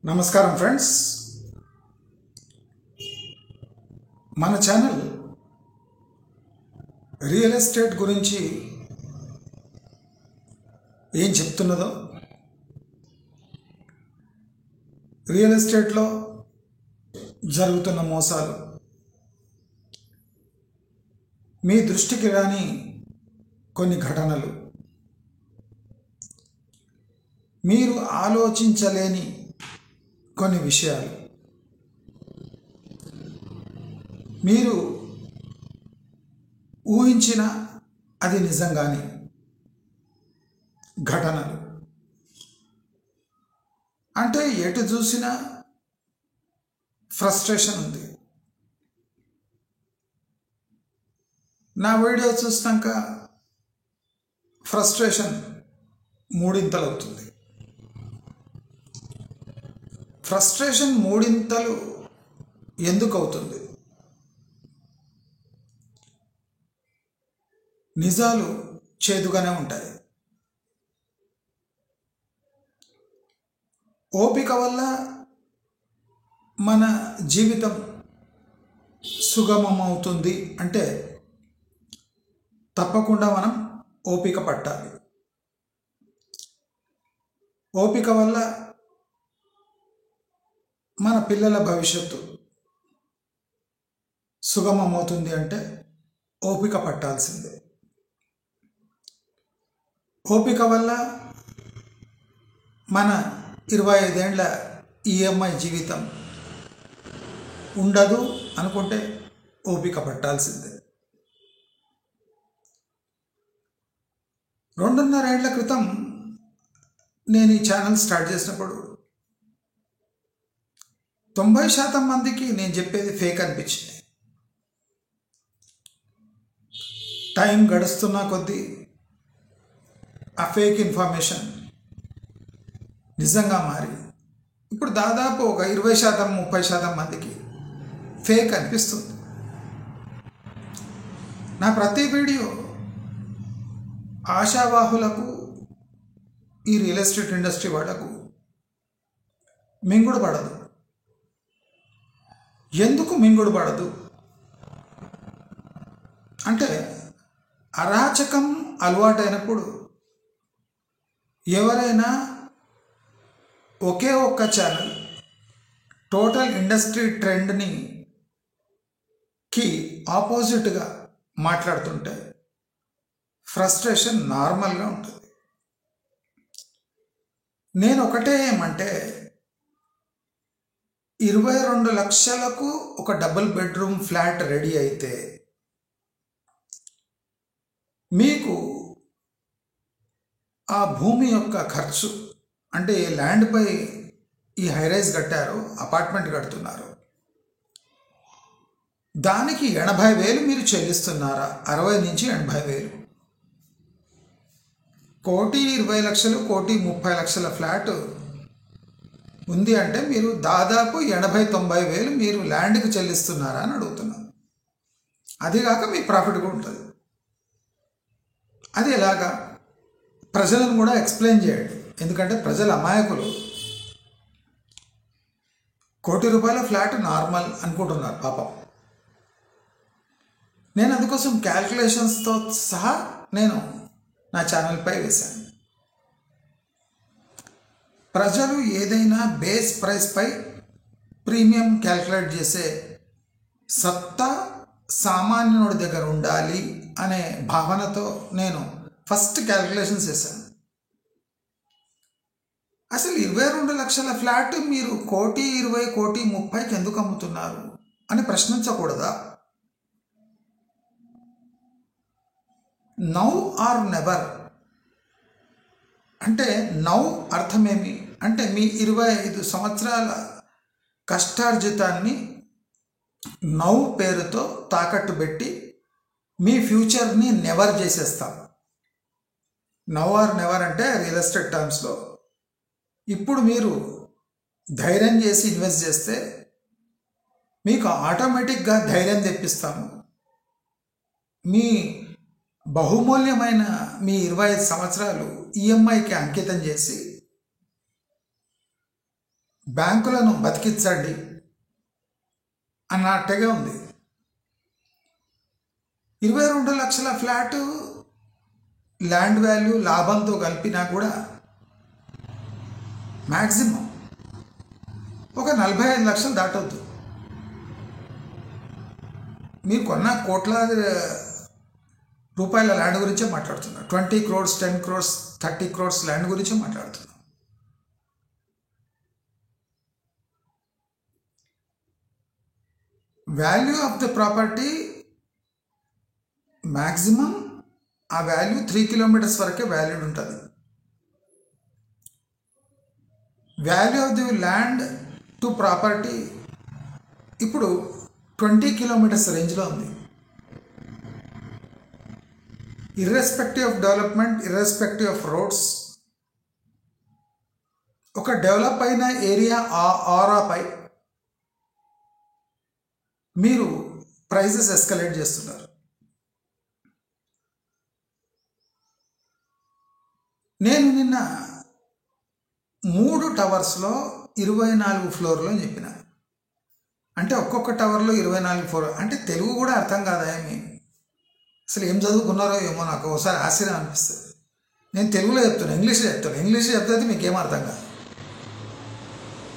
నమస్కారం ఫ్రెండ్స్, మన channel real estate గురించి ఏం చెప్తున్నదో, రియల్ ఎస్టేట్లో జరుగుతున్న మోసాలు, మీ దృష్టికి రాని కొన్ని ఘటనలు, మీరు ఆలోచించలేని కొన్ని విషయాలు, మీరు ఊహించిన అది నిజంగానే ఘటనలు, అంటే ఎటు చూసినా ఫ్రస్ట్రేషన్ ఉంది. నా వీడియో చూసినాక ఫ్రస్ట్రేషన్ మూడింతలు అవుతుంది. ఫ్రస్ట్రేషన్ మూడింతలు ఎందుకు అవుతుంది? నిజాలు చేదుగానే ఉంటాయి. ఓపిక వల్ల మన జీవితం సుగమం అవుతుంది అంటే తప్పకుండా మనం ఓపిక పట్టాలి. ఓపిక వల్ల మన పిల్లల భవిష్యత్తు సుగమమవుతుంది అంటే ఓపిక పట్టాల్సిందే. ఓపిక వల్ల మన 25 ఏళ్ల ఈఎంఐ జీవితం ఉండదు అనుకుంటే ఓపిక పట్టాల్సిందే. 2.5 ఏళ్ల క్రితం నేను ఈ ఛానల్ స్టార్ట్ చేసినప్పుడు 90% మందికి నేను చెప్పేది ఫేక్ అనిపించింది. టైం గడుస్తున్న కొద్దీ ఆ ఫేక్ ఇన్ఫర్మేషన్ నిజంగా మారి ఇప్పుడు దాదాపు ఒక 20% 30% మందికి ఫేక్ అనిపిస్తుంది. నా ప్రతి వీడియో ఆశావాహులకు, ఈ రియల్ ఎస్టేట్ ఇండస్ట్రీ వాళ్ళకు మింగుడు పడదు. ఎందుకు మింగుడు పడదు అంటే, అరాచకం అలవాటైనప్పుడు ఎవరైనా ఒకే ఒక్క ఛానల్ టోటల్ ఇండస్ట్రీ ట్రెండ్ని ఆపోజిట్గా మాట్లాడుతుంటే ఫ్రస్ట్రేషన్ నార్మల్గా ఉంటుంది. నేను ఒకటే ఏమంటే, 22 లక్షలకు ఒక డబుల్ బెడ్రూమ్ ఫ్లాట్ రెడీ అయితే మీకు ఆ భూమి యొక్క ఖర్చు, అంటే ఏ ల్యాండ్పై ఈ హైరైజ్ కట్టారో, అపార్ట్మెంట్ కడుతున్నారు, దానికి 80,000 మీరు చెల్లిస్తున్నారా? 60 నుంచి 80,000. 1,20,00,000 1,30,00,000 ఫ్లాట్ ఉంది అంటే మీరు దాదాపు 80,000-90,000 మీరు ల్యాండ్కి చెల్లిస్తున్నారా అని అడుగుతున్నాను. అదిగాక మీ ప్రాఫిట్ కూడా ఉంటుంది. అది ఎలాగా? ప్రజలను కూడా ఎక్స్ప్లెయిన్ చేయండి. ఎందుకంటే ప్రజలు అమాయకులు. ₹1,00,00,000 ఫ్లాట్ నార్మల్ అనుకుంటున్నారు పాపం. నేను అందుకోసం క్యాల్కులేషన్స్తో సహా నేను నా ఛానల్పై వేశాను. ప్రజలు ఏదైనా బేస్ ప్రైస్పై ప్రీమియం క్యాల్కులేట్ చేసే సత్తా సామాన్యుడి దగ్గర ఉండాలి అనే భావనతో నేను ఫస్ట్ క్యాల్కులేషన్స్ చేశాను. అసలు 22 లక్షల ఫ్లాట్ మీరు 1,20,00,000 1,30,00,000 ఎందుకు అమ్ముతున్నారు అని ప్రశ్నించకూడదా? నౌ ఆర్ నెవర్ అంటే నౌ అర్థమేమి అంటే మీ 25 సంవత్సరాల కష్టార్జితాన్ని నౌ పేరుతో తాకట్టు పెట్టి మీ ఫ్యూచర్ని నెవర్ చేసేస్తాం. నౌ ఆర్ నెవర్ అంటే రియల్ ఎస్టేట్ టర్మ్స్లో ఇప్పుడు మీరు ధైర్యం చేసి ఇన్వెస్ట్ చేస్తే మీకు ఆటోమేటిక్గా ధైర్యం తెప్పిస్తాము. మీ బహుమూల్యమైన మీ 25 సంవత్సరాలు ఈఎంఐకి అంకితం చేసి బ్యాంకులను బతికించండి అన్నట్టుగా ఉంది. 22 లక్షల ఫ్లాటు ల్యాండ్ వాల్యూ లాభంతో కలిపినా కూడా మ్యాక్సిమం ఒక 45 లక్షలు దాటవద్దు. మీరు కొన్న కోట్లాది రూపాయల ల్యాండ్ గురించే మాట్లాడుతున్నారు. 20 crores, 10 crores, 30 crores ల్యాండ్ గురించే మాట్లాడుతున్నారు. Value of the property maximum ఆ వాల్యూ 3 kilometers వరకే వాల్యూడ్ ఉంటుంది. Value of the land to property ఇప్పుడు 20 kilometers రేంజ్లో ఉంది. Irrespective of development, irrespective of roads, ఒక డెవలప్ అయిన ఏరియా ఆరాపై మీరు ప్రైజెస్ ఎస్కలేట్ చేస్తున్నారు. నేను నిన్న 3 టవర్స్లో 24 ఫ్లోర్లు అని చెప్పిన. అంటే ఒక్కొక్క టవర్లో 24 ఫ్లోర్ అంటే తెలుగు కూడా అర్థం కాదా ఏమి? అసలు ఏం చదువుకున్నారో ఏమో నాకు ఒకసారి ఆశ్చర్యం అనిపిస్తుంది. నేను తెలుగులో చెప్తాను, ఇంగ్లీష్లో చెప్తాను. ఇంగ్లీష్లో చెప్తే మీకు ఏం అర్థం కాదు.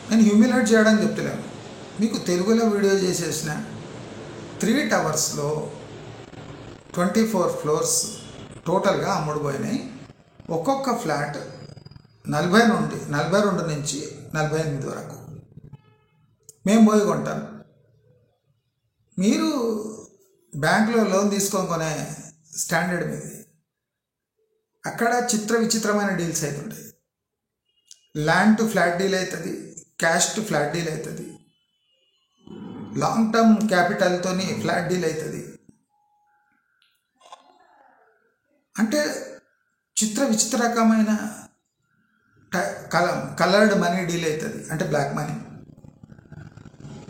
నేను హ్యూమిలేట్ చేయడానికి చెప్తలేను, మీకు తెలుగులో వీడియో చేసేసిన 3 టవర్స్లో 24 ఫ్లోర్స్ టోటల్గా అమ్ముడుపోయినాయి. ఒక్కొక్క ఫ్లాట్ 42 నుంచి 48 వరకు మేము పోయి కొంటాం. మీరు బ్యాంకులో లోన్ తీసుకొని కొనే స్టాండర్డ్ మీది. అక్కడ విచిత్రమైన డీల్స్ అవుతుంటాయి. ల్యాండ్ టు ఫ్లాట్ డీల్ అవుతుంది, క్యాష్ టు ఫ్లాట్ డీల్ అవుతుంది, లాంగ్ టర్మ్ క్యాపిటల్తో ఫ్లాట్ డీల్ అవుతుంది. అంటే విచిత్ర రకమైన కలర్డ్ మనీ డీల్ అవుతుంది, అంటే బ్లాక్ మనీ.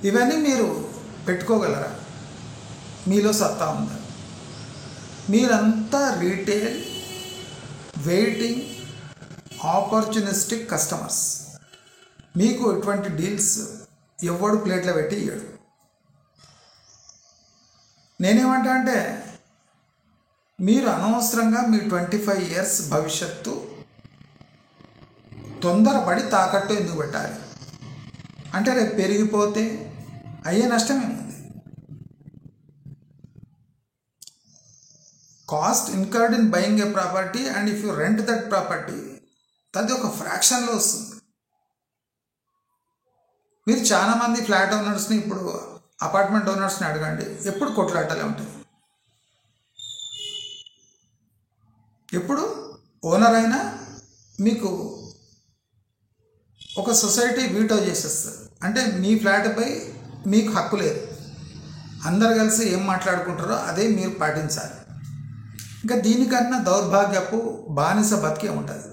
ఇవన్నీ మీరు పెట్టుకోగలరా? మీలో సత్తా ఉందా? మీరంతా రీటైల్ వెయిటింగ్ ఆపర్చునిస్టిక్ కస్టమర్స్. మీకు ఇటువంటి డీల్స్ ఎవడు ప్లేట్లో పెట్టి ఇయ్యడు. నేనేమంటా అంటే మీరు అనవసరంగా మీ 25 years భవిష్యత్తు తొందరపడి తాకట్టు ఎందుకు పెట్టాలి? అంటే రేపు పెరిగిపోతే అయ్యే నష్టమేముంది? Cost incurred in buying a property and if you rent that property అది ఒక ఫ్రాక్షన్లో వస్తుంది. మీరు చాలామంది ఫ్లాట్ ఓనర్స్ని, ఇప్పుడు అపార్ట్మెంట్ ఓనర్స్ని అడగండి, ఎప్పుడు కొట్లాటలే ఉంటాయి. ఎప్పుడు ఓనర్ అయినా మీకు ఒక సొసైటీ వీటో చేసేస్తారు. అంటే మీ ఫ్లాట్పై మీకు హక్కు లేదు. అందరు కలిసి ఏం మాట్లాడుకుంటారో అదే మీరు పాటించాలి. ఇంకా దీనికన్నా దౌర్భాగ్యపు బానిస బతికే ఉంటుంది.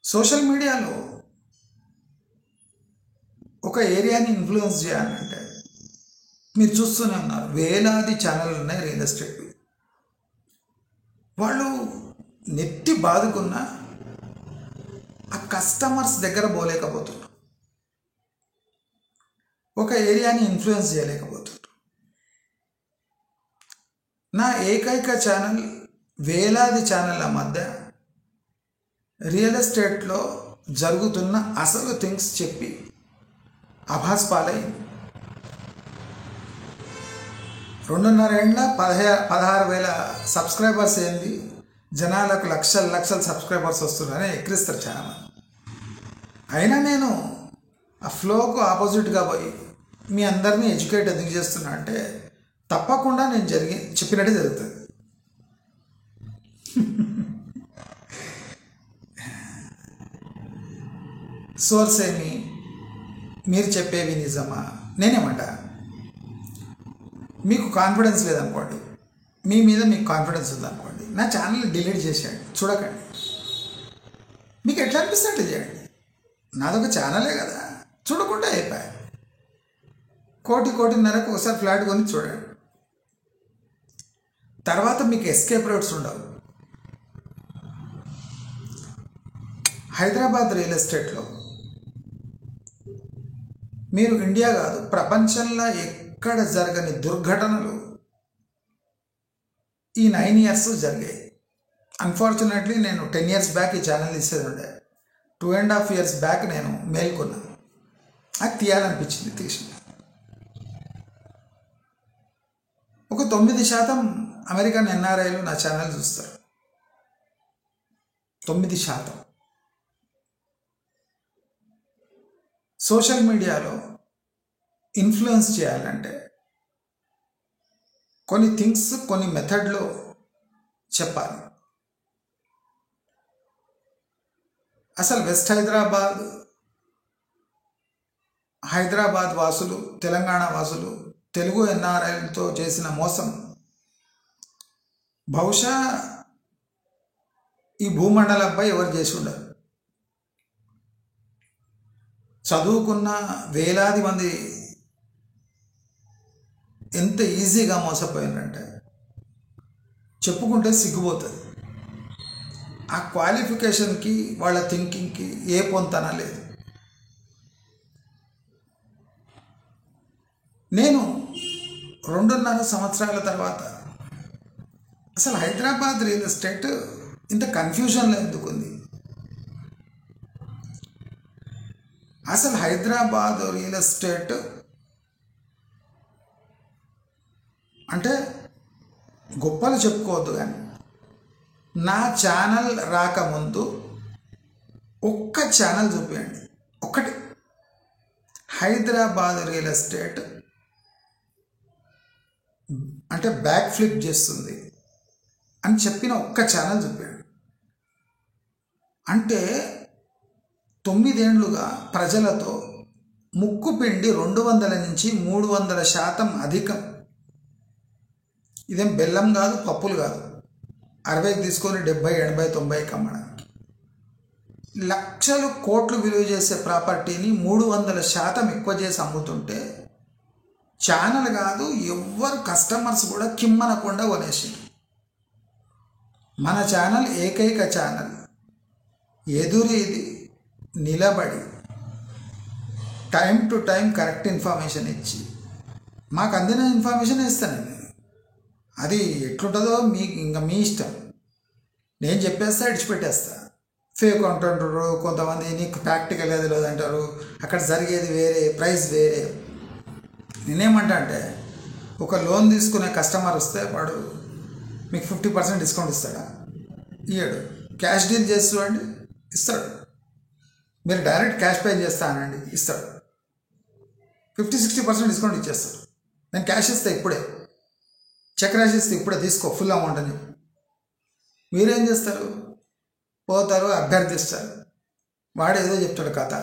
సోషల్ మీడియాలో ఒక ఏరియాని ఇన్ఫ్లుయెన్స్ చేయాలంటే మీరు చూస్తూనే ఉన్నారు, వేలాది ఛానళ్ళు ఉన్నాయి రియల్ ఎస్టేట్. వాళ్ళు నెత్తి బాదుకున్న ఆ కస్టమర్స్ దగ్గర పోలేకపోతున్నారు, ఒక ఏరియాని ఇన్ఫ్లుయెన్స్ చేయలేకపోతున్నారు. నా ఏకైక ఛానల్ వేలాది ఛానళ్ళ మధ్య రియల్ ఎస్టేట్లో జరుగుతున్న అసలు థింగ్స్ చెప్పి అభాస్పాలైంది. 2.5 ఏళ్ళ 16,000 సబ్స్క్రైబర్స్ ఏంది, జనాలకు లక్షల సబ్స్క్రైబర్స్ వస్తున్నారని ఎక్కిరిస్తారు చాలామంది. అయినా నేను ఆ ఫ్లోకు ఆపోజిట్గా పోయి మీ అందరినీ ఎడ్యుకేట్ ఎందుకు చేస్తున్నా అంటే తప్పకుండా నేను చెప్పినట్టే జరుగుతుంది. సోర్స్ ఏమి, మీరు చెప్పేవి నిజమా? నేనేమంటా, మీకు కాన్ఫిడెన్స్ లేదనుకోండి, మీ మీద మీకు కాన్ఫిడెన్స్ ఉందనుకోండి, నా ఛానల్ డిలీట్ చేసేయండి, చూడకండి. మీకు ఎట్లా అనిపిస్తే అట్లా చేయండి. నాదొక ఛానలే కదా, చూడకుండా అయిపోయాయి. 1.5 ఒకసారి ఫ్లాట్ కొని చూడండి. తర్వాత మీకు ఎస్కేప్ రూట్స్ ఉండవు. హైదరాబాద్ రియల్ ఎస్టేట్లో మీరు ఇండియా కాదు ప్రపంచంలో ఎక్కడ జరగని దుర్ఘటనలు ఈ 9 years జరిగాయి. అన్ఫార్చునేట్లీ నేను 10 years బ్యాక్ ఈ ఛానల్ తీసేది ఉండే. 2.5 years బ్యాక్ నేను మేల్కొన్నాను. అది తీయాలనిపించింది, తీసింది. ఒక 9% అమెరికన్ ఎన్ఆర్ఐలు నా ఛానల్ చూస్తారు. 9%. సోషల్ మీడియాలో ఇన్ఫ్లుయెన్స్ చేయాలంటే కొన్ని థింగ్స్ కొన్ని మెథడ్లో చెప్పాలి. అసలు వెస్ట్ హైదరాబాద్ వాసులు, తెలంగాణ వాసులు, తెలుగు ఎన్ఆర్ఐలతో చేసిన మోసం బహుశా ఈ భూమండలంపై ఎవరు చేసి ఉండరు. చదువుకున్న వేలాది మంది ఎంత ఈజీగా మోసపోయిందంటే చెప్పుకుంటే సిగ్గుపోతుంది. ఆ క్వాలిఫికేషన్కి వాళ్ళ థింకింగ్కి ఏ పొంతన లేదు. నేను 2.5 సంవత్సరాల తర్వాత అసలు హైదరాబాద్ రియల్ ఎస్టేట్ ఇంత కన్ఫ్యూజన్లో ఎందుకుంది, అసలు హైదరాబాద్ రియల్ ఎస్టేట్ అంటే గొప్పలు చెప్పుకోవద్దు, కానీ నా ఛానల్ రాకముందు ఒక్క ఛానల్ చూపించండి, ఒక్కటి, హైదరాబాద్ రియల్ ఎస్టేట్ అంటే బ్యాక్ ఫ్లిప్ చేస్తుంది అని చెప్పిన ఒక్క ఛానల్ చూపించండి. అంటే 9 ఏళ్లుగా ప్రజలతో ముక్కుపిండి 200 నుంచి 300% అధికం. ఇదేం బెల్లం కాదు, పప్పులు కాదు. 60కి తీసుకొని 70, 80, 90 అమ్మడానికి. లక్షలు కోట్లు విలువ చేసే ప్రాపర్టీని 300% ఎక్కువ చేసి అమ్ముతుంటే ఛానల్ కాదు ఎవ్వరు కస్టమర్స్ కూడా కిమ్మనకుండా కొనేసారు. మన ఛానల్ ఏకైక ఛానల్ ఎదురీది నిలబడి time to time correct information ఇచ్చి మాకు అందిన ఇన్ఫర్మేషన్ ఇస్తానండి. అది ఎట్లుంటుందో ఇంకా మీ ఇష్టం. నేను చెప్పేస్తా, ఇడిచిపెట్టేస్తా. ఫేక్ అంటుంటారు కొంతమంది, నీకు ప్రాక్టికల్ అది లేదంటారు, అక్కడ జరిగేది వేరే, ప్రైస్ వేరే. నేనేమంటా అంటే ఒక లోన్ తీసుకునే కస్టమర్ వస్తే వాడు మీకు 50% డిస్కౌంట్ ఇస్తాడా? ఇయ్యాడు. క్యాష్ డీల్ చేసి చూడండి, ఇస్తాడు. మీరు డైరెక్ట్ క్యాష్ పే చేస్తానండి, ఇస్తాడు. 50-60% డిస్కౌంట్ ఇచ్చేస్తాడు. నేను క్యాష్ ఇస్తే ఇప్పుడే, చెక్ రాసిస్తే ఇప్పుడే తీసుకో ఫుల్ అమౌంట్ అని. మీరేం చేస్తారు? పోతారు, అభ్యర్థిస్తారు. వాడు ఏదో చెప్తాడు కథ.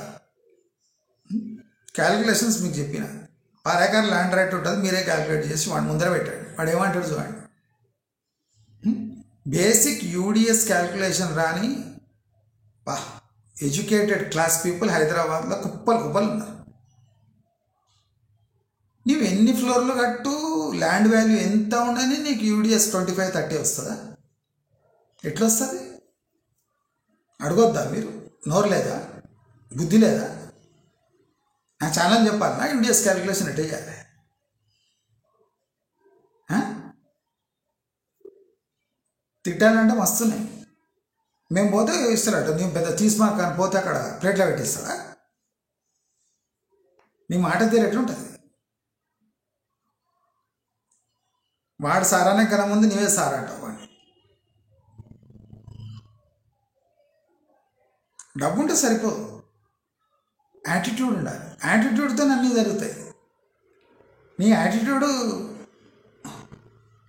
క్యాలిక్యులేషన్స్ మీకు చెప్పిన 10 ఎకర్ ల్యాండ్ రైట్ ఉంటుంది, మీరే క్యాలిక్యులేట్ చేసి వాడు ముందర పెట్టాడు. వాడు ఏమంటాడు చూడండి. బేసిక్ యూడిఎస్ క్యాలిక్యులేషన్ రాని ఎడ్యుకేటెడ్ క్లాస్ పీపుల్ హైదరాబాద్లో కుప్పలు ఉన్నారు. నీవు ఎన్ని ఫ్లోర్లు కట్టు, ల్యాండ్ వాల్యూ ఎంత ఉండని నీకు యూడిఎస్ 25-30 వస్తుందా? ఎట్లా వస్తుంది? అడగొద్దా మీరు? నోరు లేదా? బుద్ధి లేదా? నా ఛానల్ చెప్పాలి, నా యూడిఎస్ క్యాలిక్యులేషన్ ఎట్లా చేయాలి? తిట్టాలంటే మస్తున్నాయి. మేము పోతే ఇస్తాడట, నేను పెద్ద తీసుమార్క్ అని పోతే అక్కడ ప్లేట్లో పెట్టిస్తాడా? నీ మాట తీరు ఎట్లుంటుంది? వాడు సారానే కన్నా ముందు నీవే సారా అంటావు. వాడిని డబ్బు ఉంటే సరిపోదు, యాటిట్యూడ్ ఉండాలి. యాటిట్యూడ్తో అన్నీ జరుగుతాయి. నీ యాటిట్యూడు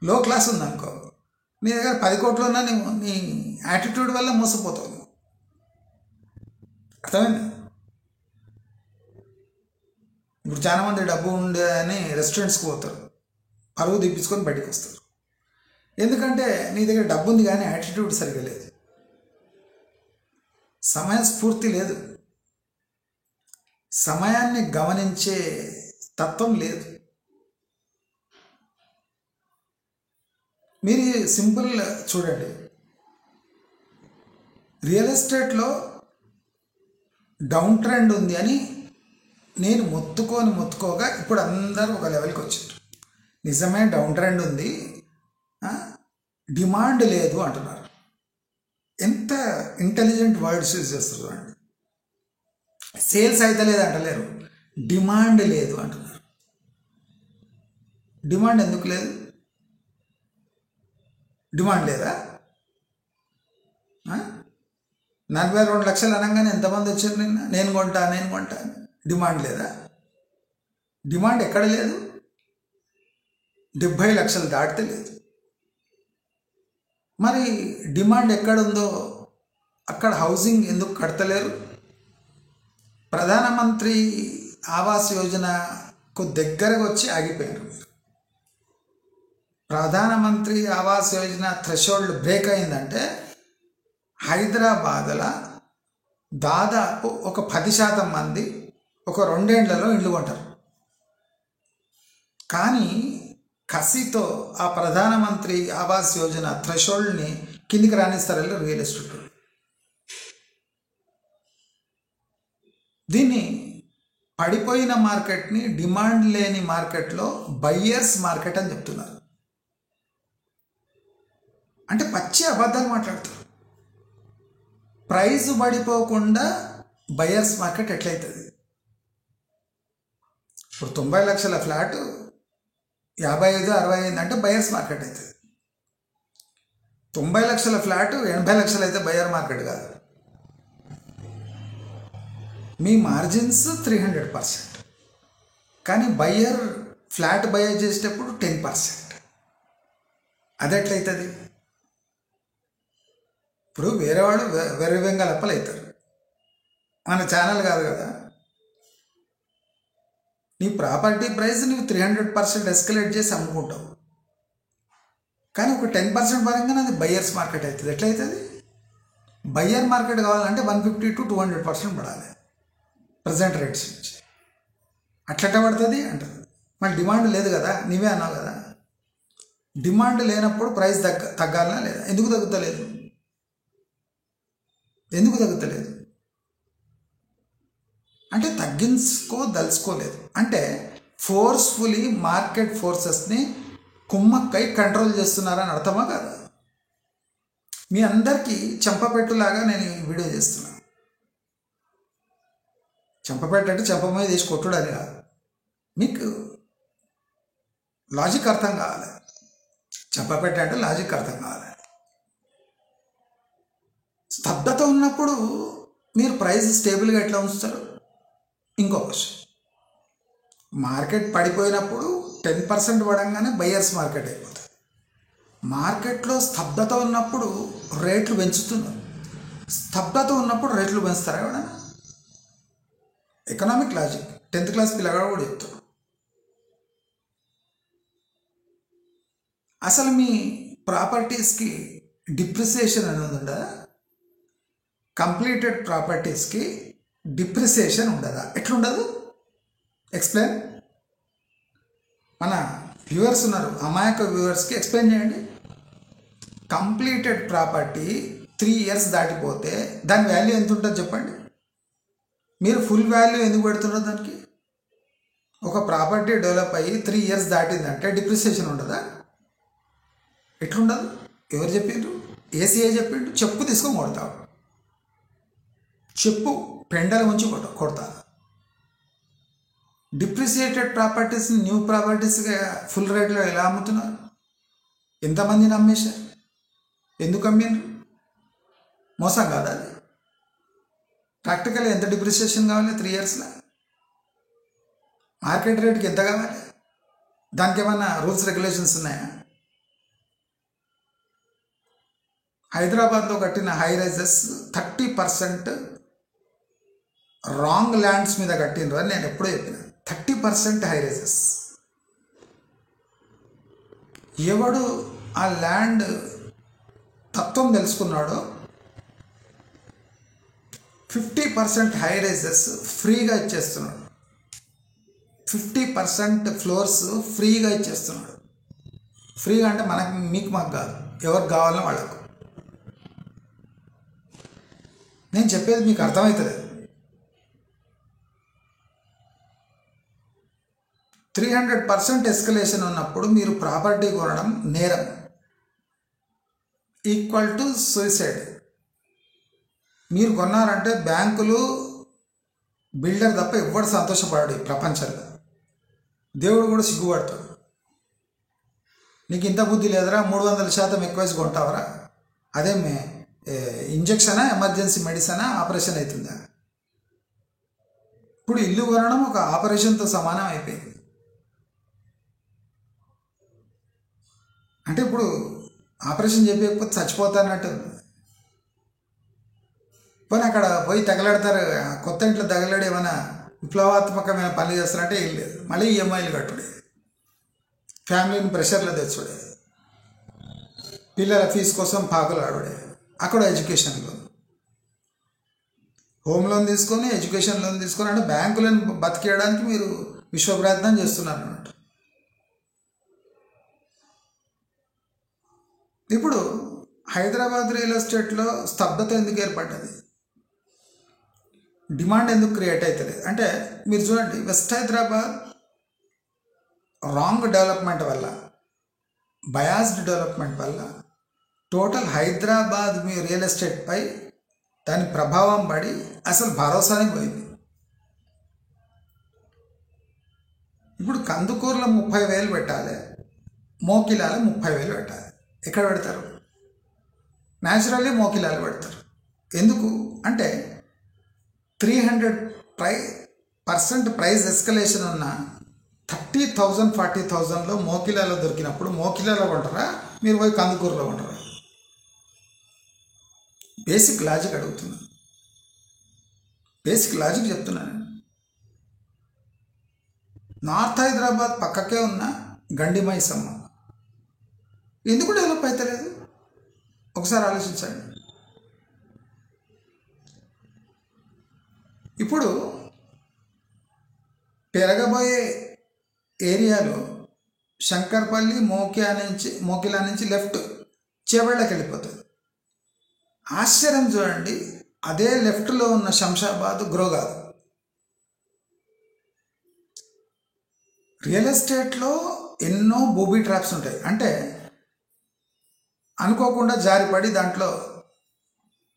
లో క్లాస్ ఉందనుకో, నీ దగ్గర 10 కోట్లు ఉన్నా నీ యాటిట్యూడ్ వల్ల మోసపోతావు. అర్థమైంది? ఇప్పుడు చాలామంది డబ్బు ఉండే అని రెస్టారెంట్స్కి పోతారు, పరువు తీపించుకొని బయటకు వస్తారు. ఎందుకంటే నీ దగ్గర డబ్బు ఉంది కానీ యాటిట్యూడ్ సరిగా లేదు, సమయస్ఫూర్తి లేదు, సమయాన్ని గమనించే తత్వం లేదు. మీరు సింపుల్ చూడండి, రియల్ ఎస్టేట్లో డౌన్ ట్రెండ్ ఉంది అని నేను మొత్తుకోగా ఇప్పుడు అందరూ ఒక లెవెల్కి వచ్చారు. నిజమే డౌన్ ట్రెండ్ ఉంది, డిమాండ్ లేదు అంటున్నారు. ఎంత ఇంటెలిజెంట్ వర్డ్స్ యూజ్ చేస్తారు అండి. సేల్స్ అయితే లేదు అంటలేరు, డిమాండ్ లేదు అంటున్నారు. డిమాండ్ ఎందుకు లేదు? డిమాండ్ లేదా? 42 లక్షలు అనగానే ఎంతమంది వచ్చారు నిన్న? నేను కొంటా డిమాండ్ లేదా? డిమాండ్ ఎక్కడ లేదు? 70 లక్షలు దాటితే లేదు. మరి డిమాండ్ ఎక్కడుందో అక్కడ హౌసింగ్ ఎందుకు కడతలేరు? ప్రధానమంత్రి ఆవాస్ యోజనకు దగ్గరకు వచ్చి ఆగిపోయారు. ప్రధానమంత్రి ఆవాస్ యోజన థ్రెషోల్డ్ బ్రేక్ అయిందంటే హైదరాబాద్లో దాదాపు ఒక 10% మంది ఒక 2 ఏళ్లలో ఇండ్లు కొంటారు. కానీ కసితో ఆ ప్రధానమంత్రి ఆవాస్ యోజన థ్రెషోల్డ్ని కిందికి రాణిస్తారు రియల్ ఎస్టేట్. దీన్ని పడిపోయిన మార్కెట్ని డిమాండ్ లేని మార్కెట్లో బయ్యర్స్ మార్కెట్ అని చెప్తున్నారు. అంటే పచ్చి అబద్ధాలు మాట్లాడతారు. ప్రైస్ పడిపోకుండా బయ్యర్స్ మార్కెట్ ఎట్లయితుంది? ఇప్పుడు 90 లక్షల ఫ్లాట్ 55-60 అంటే బయ్యర్స్ మార్కెట్ అవుతుంది. 90 లక్షల ఫ్లాట్ 80 లక్షలు అయితే బయ్యర్ మార్కెట్ కాదు. మీ మార్జిన్స్ 300%, కానీ బయ్యర్ ఫ్లాట్ బై చేసేటప్పుడు 10%. అది ఎట్లయితుంది? ఇప్పుడు వేరేవాడు వెర్రి వెంగళప్పలు అవుతారు, మన ఛానల్ కాదు కదా. నీ ప్రాపర్టీ ప్రైస్ నువ్వు 300% ఎస్కలేట్ చేసి అమ్ముకుంటావు, కానీ ఒక 10% పరంగా అది బయ్యర్స్ మార్కెట్ అవుతుంది. ఎట్లయితుంది? బయ్యర్ మార్కెట్ కావాలంటే 150-200% పడాలి ప్రజెంట్ రేట్స్ నుంచి. అట్లట పడుతుంది అంటుంది. మళ్ళీ డిమాండ్ లేదు కదా, నీవే అన్నావు కదా. డిమాండ్ లేనప్పుడు ప్రైస్ తగ్గాలనా లేదా? ఎందుకు తగ్గుతలేదు? అంటే తగ్గించుకోదలుచుకోలేదు. అంటే ఫోర్స్ఫుల్లీ మార్కెట్ ఫోర్సెస్ని కుమ్మక్కై కంట్రోల్ చేస్తున్నారని అర్థమా కదా? మీ అందరికీ చెంపపెట్టులాగా నేను ఈ వీడియో చేస్తున్నాను. చెంపపెట్టు అంటే చెంప మీద తీసి కొట్టుడు అని కాదు, మీకు లాజిక్ అర్థం కావాలి. చెంపపెట్టు అంటే లాజిక్ అర్థం కావాలి. స్తబ్దత ఉన్నప్పుడు మీరు ప్రైస్ స్టేబుల్గా ఎట్లా ఉంచుతారు? ఇంకో క్వశ్చన్. మార్కెట్ పడిపోయినప్పుడు 10% పడంగానే బయ్యర్స్ మార్కెట్ అయిపోతుంది. మార్కెట్లో స్తబ్దత ఉన్నప్పుడు రేట్లు పెంచుతున్నారు. స్తబ్దత ఉన్నప్పుడు రేట్లు పెంచుతారా ఎవడన్నా? ఎకనామిక్ లాజిక్ 10th క్లాస్ పిల్లగాడు కూడా చెప్తాడు. అసలు మీ ప్రాపర్టీస్కి డిప్రిసియేషన్ అనేది ఉండదా? కంప్లీటెడ్ ప్రాపర్టీస్కి డిప్రిసియేషన్ ఉండదా? ఎట్లుండదు? ఎక్స్ప్లెయిన్. మన వ్యూవర్స్ ఉన్నారు, అమాయక వ్యూవర్స్కి ఎక్స్ప్లెయిన్ చేయండి. కంప్లీటెడ్ ప్రాపర్టీ 3 years దాటిపోతే దాని వాల్యూ ఎంత ఉంటుంది చెప్పండి. మీరు ఫుల్ వాల్యూ ఎందుకు పెడుతున్నారు దానికి? ఒక ప్రాపర్టీ డెవలప్ అయ్యి 3 years దాటిందంటే డిప్రిసియేషన్ ఉండదా? ఎట్లుండదు? ఎవరు చెప్పిండ్రు? ఏసీఐ చెప్పిండు. చెప్పు తీసుకొని కొడతావు, చెప్పు పెండల ఉంచి కొడతా. డిప్రిసియేటెడ్ ప్రాపర్టీస్ని న్యూ ప్రాపర్టీస్గా ఫుల్ రేట్లో ఎలా అమ్ముతున్నారు? ఎంతమందిని అమ్మేశారు? ఎందుకు అమ్మిండ్రు? మోసం కాదా అది? ప్రాక్టికల్ ఎంత డిప్రిసియేషన్ కావాలి 3 yearsలో? మార్కెట్ రేట్కి ఎంత కావాలి? దానికి ఏమన్నా రూల్స్ రెగ్యులేషన్స్ ఉన్నాయా? హైదరాబాద్లో కట్టిన హై రైజెస్ 30% రాంగ్ ల్యాండ్స్ మీద కట్టినరు అని నేను ఎప్పుడో చెప్పిన. 30% హై రైజెస్. ఎవడు ఆ ల్యాండ్ తత్వం తెలుసుకున్నాడో 50% హై రైజెస్ ఫ్రీగా ఇచ్చేస్తున్నాడు. 50% ఫ్లోర్స్ ఫ్రీగా ఇచ్చేస్తున్నాడు. ఫ్రీగా అంటే మీకు మాకు కాదు, ఎవరికి కావాలనో వాళ్ళకు. నేను చెప్పేది మీకు అర్థమవుతలేదు. 300% ఎస్కలేషన్ ఉన్నప్పుడు మీరు ప్రాపర్టీ కొనడం నేరం, ఈక్వల్ టు సూసైడ్. మీరు కొన్నారంటే బ్యాంకులు, బిల్డర్ తప్ప ఎవ్వడు సంతోషపడాడు ఈ ప్రపంచంలో. దేవుడు కూడా సిగ్గుపడతాడు. నీకు ఇంత బుద్ధి లేదరా, 300% ఎక్కువ వేసి కొంటావరా? అదేమే ఇంజక్షనా, ఎమర్జెన్సీ మెడిసినా, ఆపరేషన్ అవుతుందా? ఇప్పుడు ఇల్లు కొనడం ఒక ఆపరేషన్తో సమానం అయిపోయింది. అంటే ఇప్పుడు ఆపరేషన్ చేయకపోతే చచ్చిపోతానట్టు. పోనీ అక్కడ పోయి తగలాడతారు, కొత్త ఇంట్లో తగలాడి ఏమైనా విప్లవాత్మకమైన పనులు చేస్తారంటే ఏం లేదు. మళ్ళీ ఈఎంఐలు కట్టుడే, ఫ్యామిలీని ప్రెషర్లో తెచ్చుడే, పిల్లల ఫీజు కోసం పాకులు ఆడుడే, అక్కడ ఎడ్యుకేషన్ లోన్, హోమ్ లోన్ తీసుకొని ఎడ్యుకేషన్ లోన్ తీసుకొని, అంటే బ్యాంకులను బతికేయడానికి మీరు విశ్వప్రయత్నం చేస్తున్నారు అన్నమాట. ఇప్పుడు హైదరాబాద్ రియల్ ఎస్టేట్లో స్తబ్దత ఎందుకు ఏర్పడ్డది? డిమాండ్ ఎందుకు క్రియేట్ అవుతుంది అంటే, మీరు చూడండి, వెస్ట్ హైదరాబాద్ రాంగ్ డెవలప్మెంట్ వల్ల, బయాస్డ్ డెవలప్మెంట్ వల్ల టోటల్ హైదరాబాద్ మీ రియల్ ఎస్టేట్ పై దాని ప్రభావం పడి అసలు భరోసానే పోయింది. ఇప్పుడు కందుకూరులో 30,000 పెట్టాలి, మోకిలాలో 30,000 పెట్టాలి. ఎక్కడ పెడతారు? న్యాచురల్లీ మోకిలాలు పెడతారు. ఎందుకు అంటే 300% ప్రైస్ ఎస్కలేషన్ ఉన్న 30,000 40,000లో మోకిలాలో దొరికినప్పుడు మోకిలాలో కొంటారా, మీరు పోయి కందుకూరులో కొంటారా? బేసిక్ లాజిక్ అడుగుతున్నాను, బేసిక్ లాజిక్ చెప్తున్నాను. నార్త్ హైదరాబాద్ పక్కకే ఉన్న గండి మైసమ్మ ఎందుకు డెవలప్ అవుతలేదు? ఒకసారి ఆలోచించండి. ఇప్పుడు పెరగబోయే ఏరియాలో శంకర్పల్లి, మోకిలా నుంచి లెఫ్ట్ చేవళ్ళకి వెళ్ళిపోతుంది. ఆశ్చర్యం చూడండి, అదే లెఫ్ట్లో ఉన్న శంషాబాద్ గ్రో కాదు. రియల్ ఎస్టేట్లో ఎన్నో బూబీ ట్రాప్స్ ఉంటాయి. అంటే అనుకోకుండా జారిపడి దాంట్లో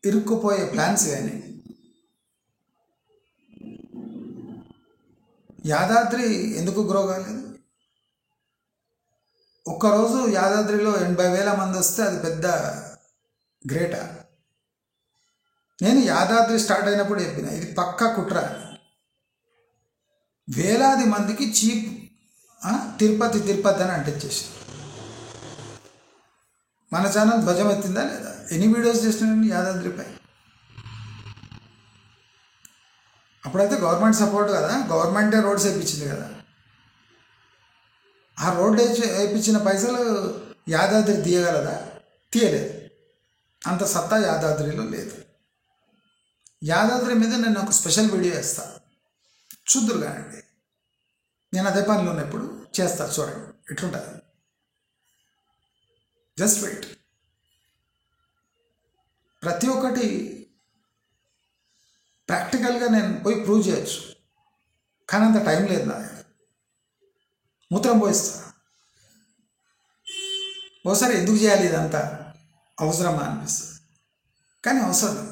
ఇరుక్కుపోయే ప్లాన్స్ కానీ. యాదాద్రి ఎందుకు గ్రో కాలేదు? ఒక్కరోజు యాదాద్రిలో 80,000 మంది వస్తే అది పెద్ద గ్రేటా? నేను యాదాద్రి స్టార్ట్ అయినప్పుడు చెప్పిన, ఇది పక్కా కుట్ర. వేలాది మందికి చీప్ తిరుపతి అని అంటించేసి, మన ఛానల్ ధ్వజం ఎత్తిందా లేదా? ఎన్ని వీడియోస్ చేసినాను యాదాద్రిపై. అప్పుడైతే గవర్నమెంట్ సపోర్ట్ కదా, గవర్నమెంటే రోడ్స్ వేయించింది కదా. ఆ రోడ్డు వేయించిన పైసలు యాదాద్రి తీయగలదా? తీయలేదు. అంత సత్తా యాదాద్రిలో లేదు. యాదాద్రి మీద నేను ఒక స్పెషల్ వీడియో వేస్తాను, చూద్దురు కానండి. నేను అదే పనిలో ఉన్నప్పుడు చేస్తాను, చూడండి ఎట్లుంటుంది. Just wait. ప్రతి ఒక్కటి ప్రాక్టికల్గా నేను పోయి ప్రూవ్ చేయొచ్చు, కానీ అంత టైం లేదు నా దగ్గర. మూత్రం పోయిస్తా. ఓసారి ఎందుకు చేయాలి ఇదంతా, అవసరమా అనిపిస్తుంది, కానీ అవసరం.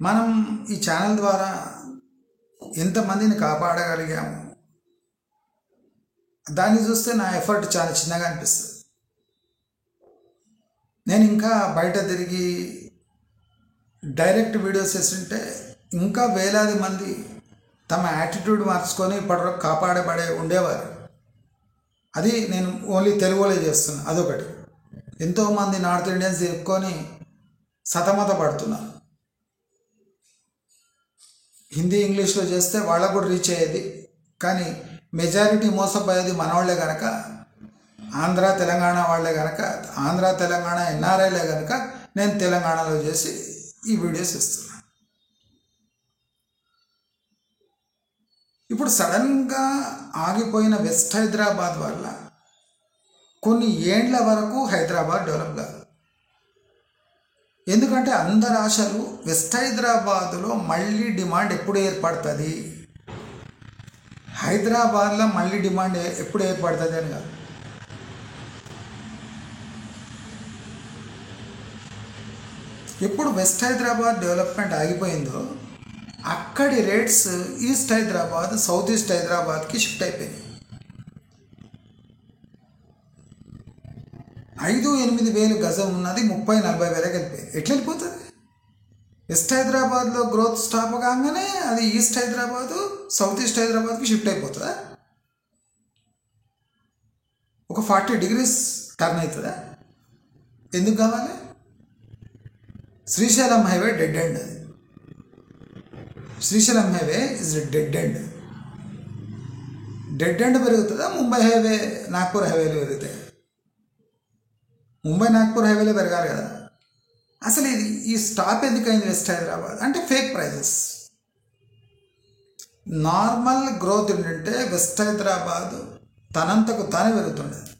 మనం ఈ ఛానల్ ద్వారా ఎంతమందిని కాపాడగలిగాము దాన్ని చూస్తే నా ఎఫర్ట్ చాలా చిన్నగా అనిపిస్తుంది. నేను ఇంకా బయట తిరిగి డైరెక్ట్ వీడియోస్ చేస్తుంటే ఇంకా వేలాది మంది తమ యాటిట్యూడ్ మార్చుకొని ఇప్పటివరకు కాపాడబడే ఉండేవారు. అది నేను ఓన్లీ తెలుగులో చేస్తున్నా. అదొకటి. ఎంతోమంది నార్త్ ఇండియన్స్ తిరుక్కొని సతమత పడుతున్నారు. హిందీ ఇంగ్లీష్లో చేస్తే వాళ్ళకు కూడా రీచ్ అయ్యేది, కానీ మెజారిటీ మోసపోయేది మనవాళ్లే కనుక, ఆంధ్ర తెలంగాణ వాళ్ళే కనుక, ఆంధ్ర తెలంగాణ ఎన్ఆర్ఐలే కనుక నేను తెలంగాణలో చేసి ఈ వీడియోస్ ఇస్తున్నాను. ఇప్పుడు సడన్గా ఆగిపోయిన వెస్ట్ హైదరాబాద్ వల్ల కొన్ని ఏండ్ల వరకు హైదరాబాద్ డెవలప్ కాదు. ఎందుకంటే అందరి ఆశలు వెస్ట్ హైదరాబాదులో మళ్ళీ డిమాండ్ ఎప్పుడు ఏర్పడుతుంది, హైదరాబాద్లో మళ్ళీ డిమాండ్ ఎప్పుడు ఏర్పడుతుంది అని కాదు. ఎప్పుడు వెస్ట్ హైదరాబాద్ డెవలప్మెంట్ ఆగిపోయిందో అక్కడి rates east Hyderabad, south east హైదరాబాద్కి షిఫ్ట్ అయిపోయింది. 5-8 వేలు గజం ఉన్నది 30-40 వేలకు వెళ్ళిపోయింది. ఎట్లా వెళ్ళిపోతుంది? వెస్ట్ హైదరాబాద్లో గ్రోత్ స్టాప్ కాగానే అది ఈస్ట్ హైదరాబాదు, సౌత్ ఈస్ట్ హైదరాబాద్కి షిఫ్ట్ అయిపోతుందా? ఒక 40 డిగ్రీస్ టర్న్ అవుతుందా? ఎందుకు కావాలి? Srisailam highway dead end. అది Srisailam highway is dead end. Dead end పెరుగుతుందా? ముంబై హైవే, నాగ్పూర్ హైవేలు పెరుగుతాయి. ముంబై నాగ్పూర్ హైవేలో పెరగాలి కదా. అసలు ఇది ఈ స్టాప్ ఎందుకైంది వెస్ట్ హైదరాబాద్ అంటే ఫేక్ ప్రైజెస్. నార్మల్ గ్రోత్ ఏంటంటే వెస్ట్ హైదరాబాద్ తనంతకు తానే పెరుగుతుండేది.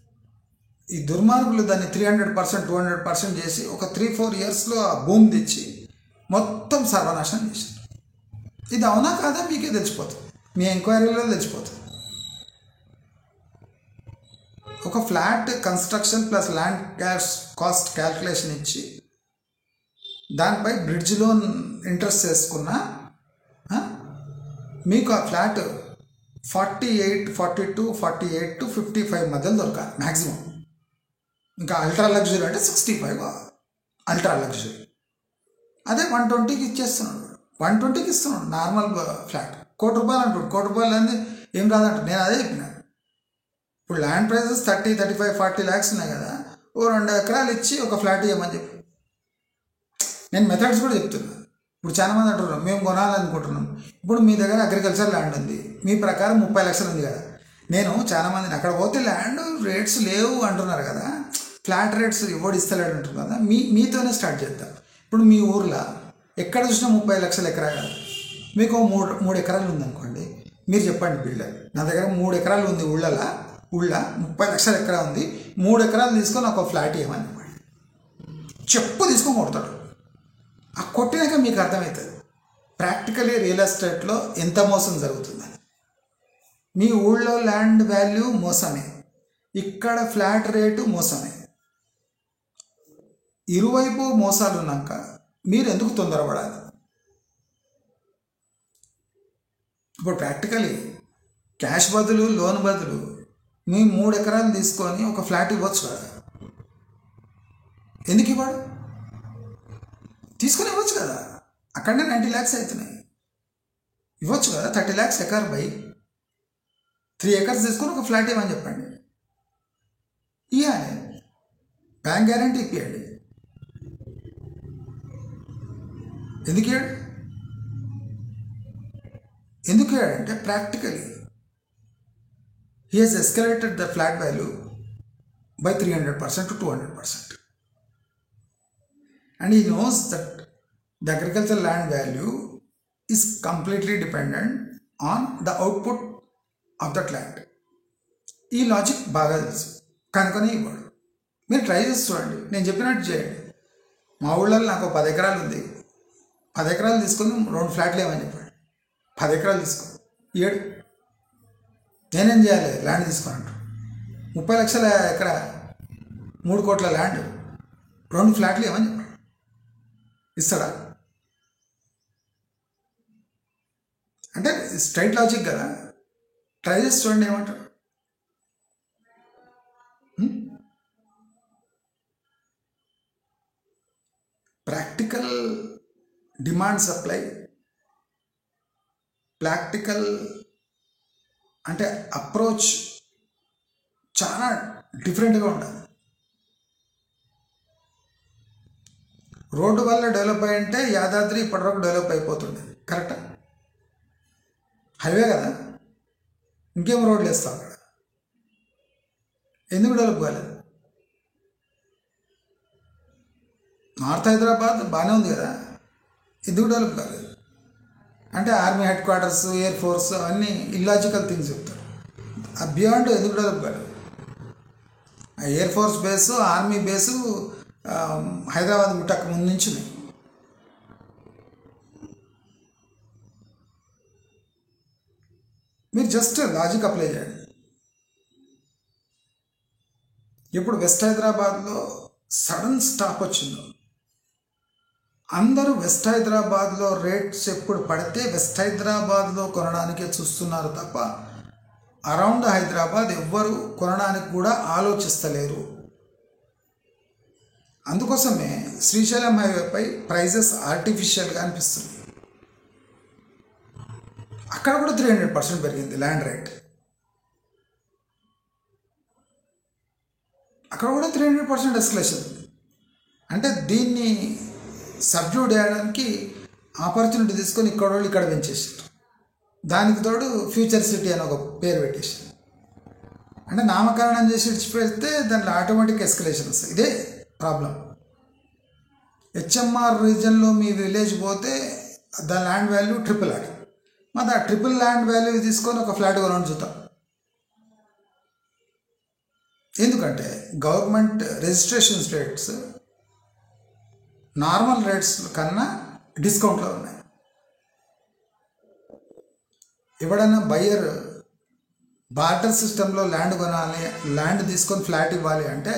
ఈ దుర్మార్గులు దాన్ని 300%, 200% చేసి ఒక 3-4 ఇయర్స్లో ఆ భూమి తెచ్చి మొత్తం సర్వనాశనం చేశారు. ఇది అవునా కాదా మీకే తెలిసిపోతుంది, మీ ఎంక్వైరీలో తెలిసిపోతుంది. ఒక flat construction plus land cost calculation ఇచ్చి దానిపై బ్రిడ్జ్ లోన్ ఇంట్రెస్ట్ చేసుకున్నా మీకు ఆ ఫ్లాట్ 48, 42, 48 to 55 మధ్యలో దొరకాలి మ్యాక్సిమం. ఇంకా అల్ట్రా లగ్జరీ అంటే 65 అల్ట్రా లగ్జరీ. అదే 120కి ఇచ్చేస్తున్నాడు, 120కి ఇస్తున్నాడు నార్మల్ ఫ్లాట్. ₹1,00,00,000 అంటాడు. ₹1,00,00,000 అనేది ఏం కాదంట. నేను అదే చెప్పినాను. ఇప్పుడు ల్యాండ్ ప్రైజెస్ 30, 35, 40 lakhs ఉన్నాయి కదా. ఓ 2 ఎకరాలు ఇచ్చి ఒక ఫ్లాట్ ఇవ్వమని చెప్పి నేను మెథడ్స్ కూడా చెప్తున్నాను. ఇప్పుడు చాలామంది అంటున్నాం మేము కొనాలనుకుంటున్నాం. ఇప్పుడు మీ దగ్గర అగ్రికల్చర్ ల్యాండ్ ఉంది, మీ ప్రకారం 30 లక్షలు ఉంది కదా. నేను చాలామందిని అక్కడ పోతే ల్యాండ్ రేట్స్ లేవు అంటున్నారు కదా, ఫ్లాట్ రేట్స్ ఎవడు ఇస్తలేడు అంటున్నారు కదా. మీతోనే స్టార్ట్ చేద్దాం. ఇప్పుడు మీ ఊర్లో ఎక్కడ చూసినా 30 లక్షల ఎకరా కాదు. మీకు 3 ఎకరాలు ఉందనుకోండి, మీరు చెప్పండి బిల్డర్ నా దగ్గర 3 ఎకరాలు ఉంది ఊళ్ళ 30 లక్షల ఎకరా ఉంది, 3 ఎకరాలు తీసుకొని ఒక ఫ్లాట్ ఇవ్వమని చెప్పండి. చెప్పు తీసుకొని కొడతాడు. ఆ కొట్టినాక మీకు అర్థమవుతుంది ప్రాక్టికలీ రియల్ ఎస్టేట్లో ఎంత మోసం జరుగుతుందని. మీ ఊళ్ళో ల్యాండ్ వాల్యూ మోసమే, ఇక్కడ ఫ్లాట్ రేటు మోసమే. ఇరువైపు మోసాలు ఉన్నాక మీరు ఎందుకు తొందరపడాలి? ఇప్పుడు ప్రాక్టికలీ క్యాష్ బదులు లోన్ బదులు మీ 3 ఎకరాలు తీసుకొని ఒక ఫ్లాట్ ఇవ్వచ్చు కదా. ఎందుకు ఇవ్వడు? తీసుకొని ఇవ్వచ్చు కదా. అక్కడనే 90 lakhs అవుతున్నాయి. ఇవ్వచ్చు కదా. 30 lakhs ఎకర్ బై 3 acres తీసుకొని ఒక ఫ్లాట్ ఇవ్వని చెప్పండి. ఇవ్వాలి, బ్యాంక్ గ్యారంటీ ఇప్పియండి. ఎందుకు ఇవ్వడంటే practically he has escalated the flat value by 300% to 200%. And he knows that the agricultural land value is completely dependent on the output of that land. ఈ logic బాగా తెలుసు కనుకొని ఇవ్వడు. మీరు ట్రై చేసి చూడండి, నేను చెప్పినట్టు చేయండి. మా ఊళ్ళో నాకు 10 ఎకరాలు ఉంది, 10 ఎకరాలు తీసుకొని 2 ఫ్లాట్లు ఏమని చెప్పండి. 10 ఎకరాలు తీసుకొని 7 నేనేం చేయాలి? ల్యాండ్ తీసుకున్నట్టు 30 లక్షల ఎకరా 3 కోట్ల ల్యాండ్ 2 ఫ్లాట్లు ఏమని చెప్పండి. ఇస్తాడా? అంటే స్ట్రైట్ లాజిక్ కదా. ట్రై చేసి చూడండి ఏమంటారు. ప్రాక్టికల్ డిమాండ్ సప్లై, ప్రాక్టికల్ అంటే అప్రోచ్ చాలా డిఫరెంట్గా ఉంటుంది. రోడ్డు వల్ల డెవలప్ అయ్యి అంటే యాదాద్రి ఇప్పటివరకు డెవలప్ అయిపోతుండే, కరెక్టా? హైవే కదా, ఇంకేం రోడ్లు వేస్తావు అక్కడ. ఎందుకు డెవలప్ కాలేదు? నార్త్ హైదరాబాద్ బాగానే ఉంది కదా, ఎందుకు డెవలప్ కాలేదు? అంటే army head quarters, air force అవన్నీ ఇల్లాజికల్ థింగ్స్ చెప్తారు. ఆ బియాండ్ ఎందుకు డెవలప్ కాలేదు? ఆ air force base, army base Hyderabad ముట్టక ముందు నుంచి ఉన్నాయి. మీరు మీరు జస్ట్ లాజిక్ అప్లై చేయండి. ఇప్పుడు వెస్ట్ హైదరాబాద్లో సడన్ స్టాప్ వచ్చిందో, అందరూ వెస్ట్ హైదరాబాద్లో రేట్స్ ఎప్పుడు పడితే వెస్ట్ హైదరాబాద్లో కొనడానికే చూస్తున్నారు తప్ప అరౌండ్ హైదరాబాద్ ఎవ్వరు కొనడానికి కూడా ఆలోచిస్తలేరు. అందుకోసమే శ్రీశైలం హైవేపై ప్రైజెస్ ఆర్టిఫిషియల్గా అనిపిస్తుంది. అక్కడ కూడా 300% పెరిగింది ల్యాండ్ రేట్. అక్కడ కూడా 300% ఎస్కలేషన్. అంటే దీన్ని సబ్డ్యూట్ చేయడానికి ఆపర్చునిటీ తీసుకొని ఇక్కడ వాళ్ళు ఇక్కడ పెంచేసారు. దానికి తోడు ఫ్యూచర్ సిటీ అని ఒక పేరు పెట్టేసారు. అంటే నామకరణం చేసి విడిచిపెడితే దాంట్లో ఆటోమేటిక్ ఎస్కలేషన్ వస్తుంది. ఇదే ప్రాబ్లం. హెచ్ఎంఆర్ రీజన్లో మీ విలేజ్ పోతే ద ల్యాండ్ వాల్యూ ట్రిపుల్ ఆడి, మరి ఆ ట్రిపుల్ ల్యాండ్ వాల్యూ తీసుకొని ఒక ఫ్లాట్ కొనని చూద్దాం. ఎందుకంటే government registration rates normal rates కన్నా డిస్కౌంట్లో ఉన్నాయి. ఎవడన్నా బయ్యర్ బార్టర్ సిస్టంలో ల్యాండ్ కొనాలి, ల్యాండ్ తీసుకొని ఫ్లాట్ ఇవ్వాలి అంటే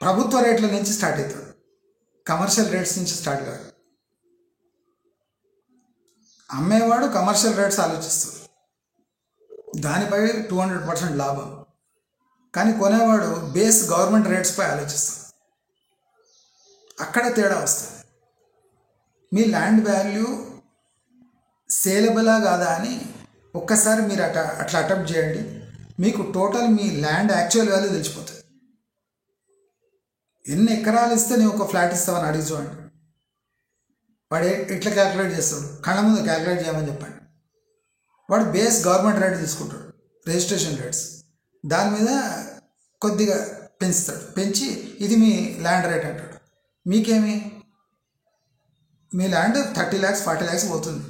ప్రభుత్వ రేట్ల నుంచి స్టార్ట్ అవుతాడు, కమర్షియల్ రేట్స్ నుంచి స్టార్ట్ కాదు. అమ్మేవాడు కమర్షియల్ రేట్స్ ఆలోచిస్తాడు, దానిపై 200% లాభం. కానీ కొనేవాడు బేస్ గవర్నమెంట్ రేట్స్పై ఆలోచిస్తాడు. అక్కడే తేడా వస్తుంది. మీ ల్యాండ్ వాల్యూ సేలబులా కాదా అని ఒక్కసారి మీరు అట్లా అటెంప్ట్ చేయండి. మీకు టోటల్ మీ ల్యాండ్ యాక్చువల్ వాల్యూ తెలిసిపోతుంది. ఎన్ని ఎకరాలు ఇస్తే నేను ఒక ఫ్లాట్ ఇస్తామని అడిగి చూడండి. వాడు ఎట్లా క్యాలిక్యులేట్ చేస్తాడు? కళ్ళ ముందు క్యాలిక్యులేట్ చేయమని చెప్పండి. వాడు బేస్ గవర్నమెంట్ రేట్ తీసుకుంటాడు, రిజిస్ట్రేషన్ రేట్స్. దాని మీద కొద్దిగా పెంచుతాడు, పెంచి ఇది మీ ల్యాండ్ రేట్ అంటాడు. మీకేమి మీ ల్యాండ్ 30 lakhs 40 lakhs పోతుంది.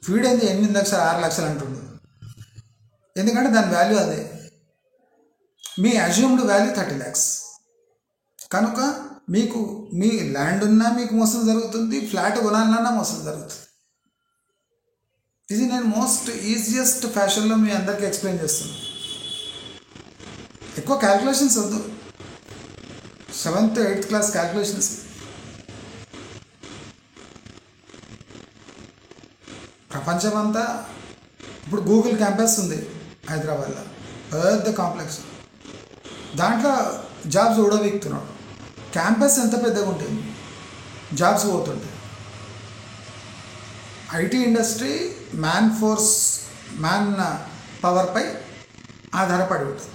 ఫీడ్ ఏంది 8 లక్షలు 6 లక్షలు అంటుండు. ఎందుకంటే దాని వాల్యూ అదే. మీ అజ్యూమ్డ్ వాల్యూ 30 lakhs. కనుక మీకు మీ ల్యాండ్ ఉన్నా మీకు మోసం జరుగుతుంది, ఫ్లాట్ కొనాలన్నా మోసం జరుగుతుంది. ఇది నేను మోస్ట్ ఈజియెస్ట్ ఫ్యాషన్లో మీ అందరికీ ఎక్స్ప్లెయిన్ చేస్తున్నాను. ఎక్కువ క్యాల్కులేషన్స్ వద్దు, 7th 8th క్లాస్ క్యాల్కులేషన్స్. ప్రపంచమంతా ఇప్పుడు గూగుల్ క్యాంపస్ ఉంది హైదరాబాద్లో, పెద్ద కాంప్లెక్స్. దాంట్లో జాబ్స్ ఊడబీక్తున్నాడు. క్యాంపస్ ఎంత పెద్దగా ఉంటుంది, జాబ్స్ పోతుంటాయి. ఐటీ ఇండస్ట్రీ మ్యాన్ పవర్పై ఆధారపడి ఉంటుంది.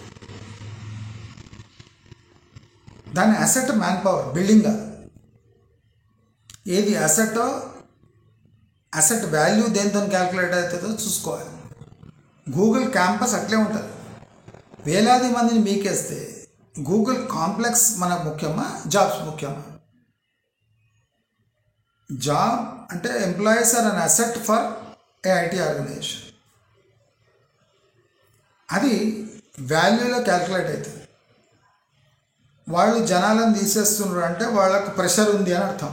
దాని అసెట్ మ్యాన్ పవర్, బిల్డింగ్ కాదు. ఏది అసెట్టో అసెట్ వాల్యూ దేనితో క్యాల్కులేట్ అవుతుందో చూసుకోవాలి. గూగుల్ క్యాంపస్ అట్లే ఉంటుంది. వేలాది మందిని మీకేస్తే గూగుల్ కాంప్లెక్స్ మనకు ముఖ్యమా, జాబ్స్ ముఖ్యమా? జాబ్ అంటే employees are an asset for a IT organization. అది వాల్యూలో క్యాల్కులేట్ అవుతుంది. వాళ్ళు జనాలను తీసేస్తున్నారు అంటే వాళ్ళకు ప్రెషర్ ఉంది అని అర్థం.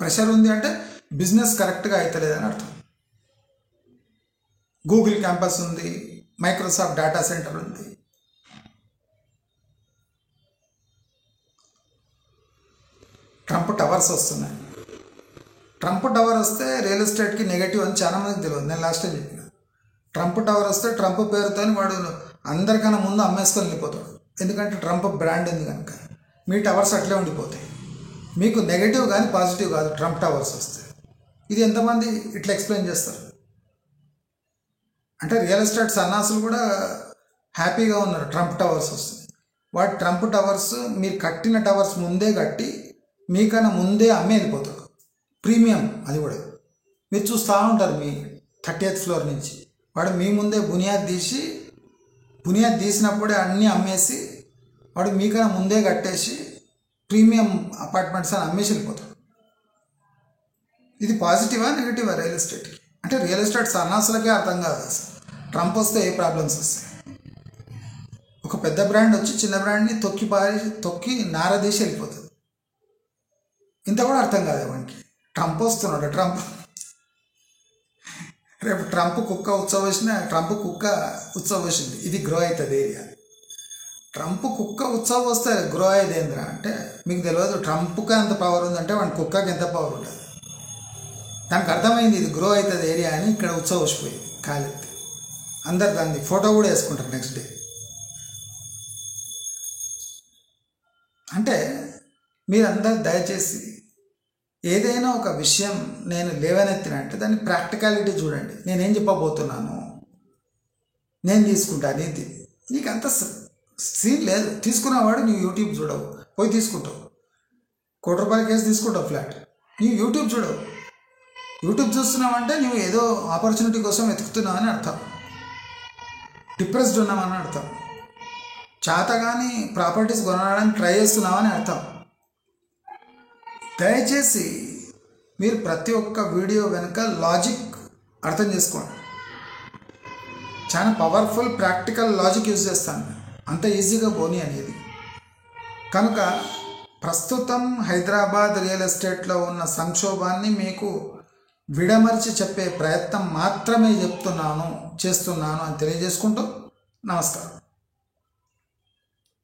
ప్రెషర్ ఉంది అంటే బిజినెస్ కరెక్ట్గా అవుతలేదని అర్థం. గూగుల్ క్యాంపస్ ఉంది, మైక్రోసాఫ్ట్ డేటా సెంటర్ ఉంది. ట్రంప్ టవర్స్ వస్తున్నాయి. ట్రంప్ టవర్ వస్తే రియల్ ఎస్టేట్కి నెగటివ్ అని చాలా మందికి తెలియదు. నేను లాస్ట్ టైం చెప్పిన, ట్రంప్ టవర్ వస్తే ట్రంప్ పేరుతో వాడు అందరికన్నా ముందు అమ్మేసుకొని వెళ్ళిపోతాడు. ఎందుకంటే ట్రంప్ బ్రాండ్ ఉంది కనుక. మీ టవర్స్ అట్లే ఉండిపోతాయి. మీకు నెగటివ్ కానీ పాజిటివ్ కాదు ట్రంప్ టవర్స్ వస్తే. ఇది ఎంతమంది ఇట్లా ఎక్స్ప్లెయిన్ చేస్తారు? అంటే రియల్ ఎస్టేట్ సన్నాసులు కూడా హ్యాపీగా ఉన్నారు ట్రంప్ టవర్స్ వస్తుంది. వాటి ట్రంప్ టవర్స్ మీరు కట్టిన టవర్స్ ముందే కట్టి మీకన్నా ముందే అమ్మే వెళ్ళిపోతాడు. ప్రీమియం అది కూడా మీరు చూస్తూ ఉంటారు. మీ 30th ఫ్లోర్ నుంచి వాడు మీ ముందే బునియాద్ తీసినప్పుడే అన్నీ అమ్మేసి వాడు మీకన్నా ముందే కట్టేసి ప్రీమియం అపార్ట్మెంట్స్ అని అమ్మేసి వెళ్ళిపోతాడు. ఇది పాజిటివా నెగిటివా రియల్ ఎస్టేట్కి? అంటే రియల్ ఎస్టేట్ సన్నాసులకే అర్థం కాదు అసలు. ట్రంప్ వస్తే ఏ ప్రాబ్లమ్స్ వస్తాయి. ఒక పెద్ద బ్రాండ్ వచ్చి చిన్న బ్రాండ్ని తొక్కి నారదీసి వెళ్ళిపోతుంది. ఇంత కూడా అర్థం కాదు వానికి. ట్రంప్ వస్తున్నాడు. రేపు ట్రంప్ కుక్క ఉత్సవం వచ్చింది, ఇది గ్రో అవుతుంది ఏరియా. ట్రంప్ కుక్క ఉత్సవం వస్తే గ్రో అయ్యేది ఏంద్రా అంటే మీకు తెలియదు. ట్రంప్కి అంత పవర్ ఉందంటే వాడి కుక్కకి ఎంత పవర్ ఉంటుంది. దానికి అర్థమైంది ఇది గ్రో అవుతుంది ఏరియా అని. ఇక్కడ ఉత్సవం వచ్చిపోయింది కాలెత్తి. అందరు దాన్ని ఫోటో కూడా వేసుకుంటారు నెక్స్ట్ డే. అంటే మీరందరూ దయచేసి ఏదైనా ఒక విషయం నేను లేవనెత్తిన అంటే దాన్ని ప్రాక్టికాలిటీ చూడండి. నేనేం చెప్పబోతున్నాను, నేను తీసుకుంటాను ఇది. నీకు అంత సీన్ లేదు. తీసుకున్నవాడు నువ్వు యూట్యూబ్ చూడవు, పోయి తీసుకుంటావు. ₹1,00,00,000 కేసు తీసుకుంటావు ఫ్లాట్. నువ్వు యూట్యూబ్ చూడవు. యూట్యూబ్ చూస్తున్నావంటే నువ్వు ఏదో ఆపర్చునిటీ కోసం వెతుకుతున్నావని అర్థం, డిప్రెస్డ్ ఉన్నామని అర్థం, చేతగాని ప్రాపర్టీస్ కొనడానికి ట్రై చేస్తున్నామని అర్థం. దయచేసి మీరు ప్రతి ఒక్క వీడియో వెనుక లాజిక్ అర్థం చేసుకోండి. చాలా పవర్ఫుల్ ప్రాక్టికల్ లాజిక్ యూజ్ చేస్తాను, అంత ఈజీగా పోనీ అనేది. కనుక ప్రస్తుతం హైదరాబాద్ రియల్ ఎస్టేట్లో ఉన్న సంక్షోభాన్ని మీకు విడమర్చి చెప్పే ప్రయత్నం మాత్రమే చేస్తున్నాను అని తెలియజేసుకుంటూ నమస్కారం.